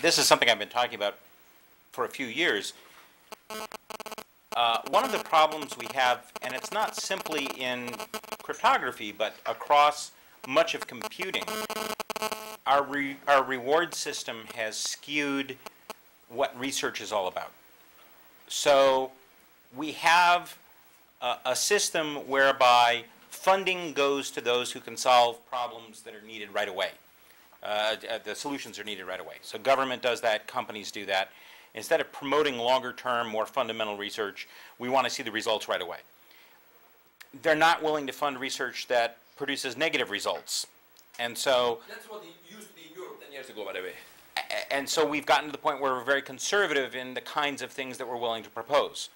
this is something I've been talking about for a few years. One of the problems we have, and it's not simply in cryptography, but across much of computing, our reward system has skewed what research is all about. So we have a system whereby funding goes to those who can solve problems that are needed right away. The solutions are needed right away. So government does that, companies do that. Instead of promoting longer-term, more fundamental research, we want to see the results right away. They're not willing to fund research that produces negative results. And so... That's what it used to be in Europe 10 years ago, by the way. And so we've gotten to the point where we're very conservative in the kinds of things that we're willing to propose.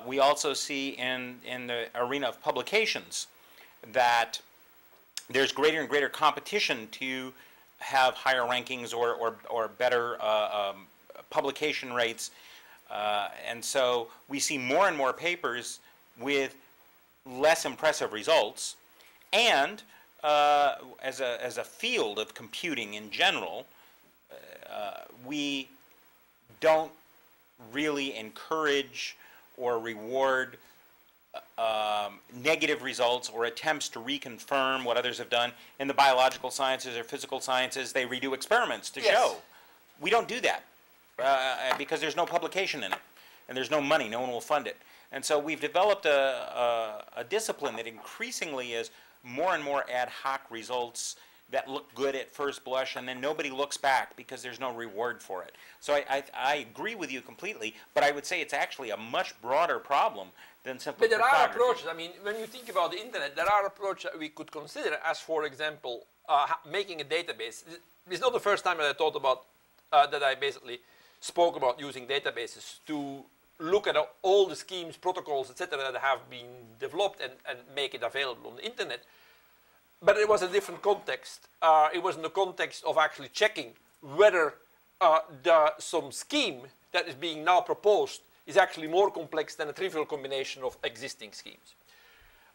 We also see in the arena of publications that there's greater and greater competition to have higher rankings or better publication rates. And so we see more and more papers with less impressive results. And as a field of computing in general, we don't really encourage or reward negative results or attempts to reconfirm what others have done. In the biological sciences or physical sciences, they redo experiments to show. We don't do that because there's no publication in it, and there's no money. No one will fund it. And so we've developed a discipline that increasingly is more and more ad hoc results that look good at first blush, and then nobody looks back because there's no reward for it. So I agree with you completely, but I would say it's actually a much broader problem than simply But there are approaches. I mean, when you think about the internet, there are approaches that we could consider as, for example, making a database. It's not the first time that I thought about, that I basically spoke about using databases to look at all the schemes, protocols, etc. that have been developed and make it available on the internet. But it was a different context. It was in the context of actually checking whether some scheme that is being now proposed is actually more complex than a trivial combination of existing schemes.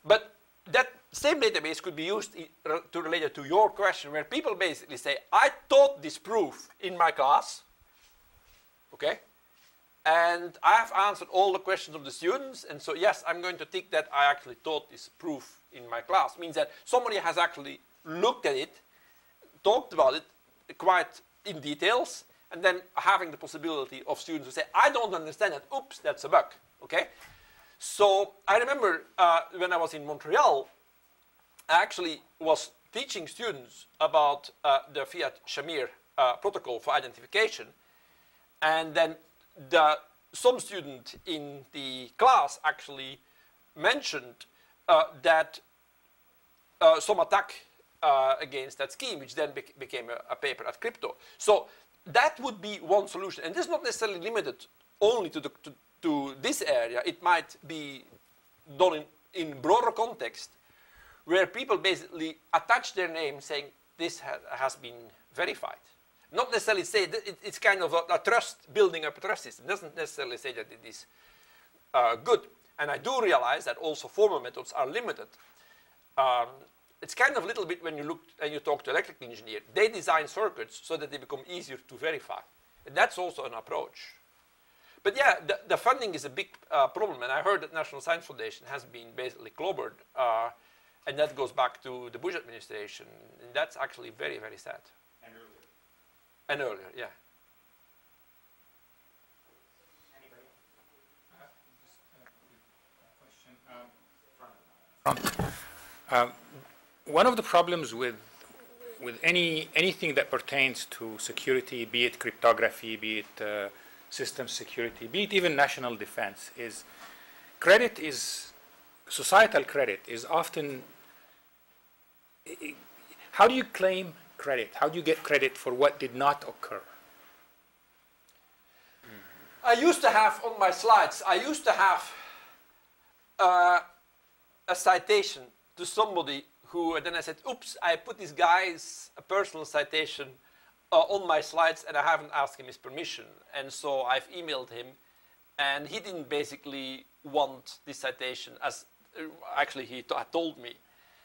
But that same database could be used to relate it to your question, where people basically say, I taught this proof in my class, okay? And I have answered all the questions of the students, and so yes, I'm going to tick that I actually taught this proof in my class. It means that somebody has actually looked at it, talked about it quite in details, and then having the possibility of students who say, I don't understand that, oops, that's a bug, okay? So I remember when I was in Montreal, I actually was teaching students about the Fiat-Shamir protocol for identification, and then some student in the class actually mentioned that some attack against that scheme, which then became a paper at Crypto. So that would be one solution, and this is not necessarily limited only to this area. It might be done in broader context, where people basically attach their name saying this has been verified. Not necessarily say that it's kind of a trust, building up a trust system. It doesn't necessarily say that it is good. And I do realize that also formal methods are limited. It's kind of a little bit when you look and you talk to electrical engineer. They design circuits so that they become easier to verify. And that's also an approach. But yeah, the funding is a big problem. And I heard that National Science Foundation has been basically clobbered. And that goes back to the Bush administration. And that's actually very, very sad. And earlier, yeah. One of the problems with anything that pertains to security, be it cryptography, be it system security, be it even national defense, is societal credit is often, how do you claim credit? How do you get credit for what did not occur? I used to have on my slides, I used to have a citation to somebody who, then I said, oops, I put this guy's personal citation on my slides and I haven't asked him his permission. And so I've emailed him and he didn't basically want this citation as, actually he told me.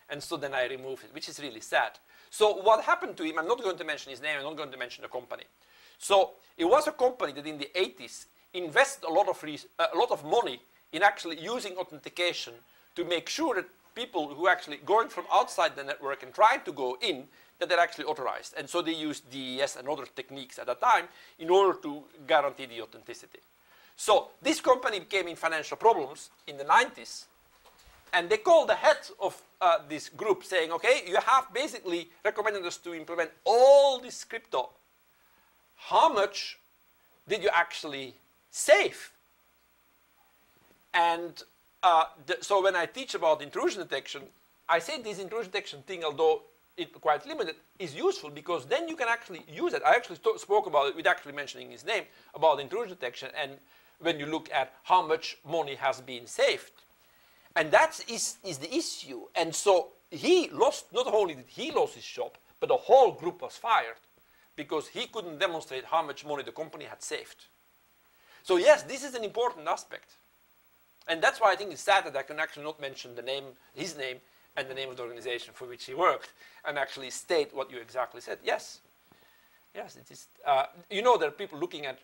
And so then I removed it, which is really sad. So what happened to him, I'm not going to mention his name, I'm not going to mention the company. So it was a company that in the 80s invested a lot of money in actually using authentication to make sure that people who actually going from outside the network and trying to go in, that they're actually authorized. And so they used DES and other techniques at that time in order to guarantee the authenticity. So this company became in financial problems in the 90s, and they called the head of this group saying, okay, you have basically recommended us to implement all this crypto. How much did you actually save? And so when I teach about intrusion detection, I say this intrusion detection thing, although it's quite limited, is useful because then you can actually use it. I actually spoke about it with actually mentioning his name about intrusion detection, and when you look at how much money has been saved. And that is the issue. And so he lost, not only did he lose his job, but the whole group was fired because he couldn't demonstrate how much money the company had saved. So yes, this is an important aspect. And that's why I think it's sad that I can actually not mention the name, his name, and the name of the organization for which he worked, and actually state what you exactly said. Yes, yes, it is. You know, there are people looking at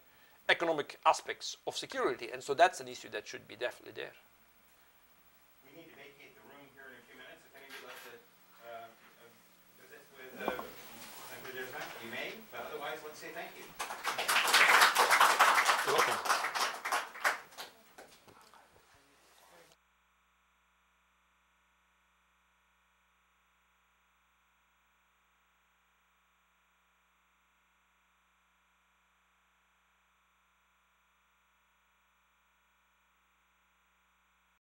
economic aspects of security, and so that's an issue that should be definitely there.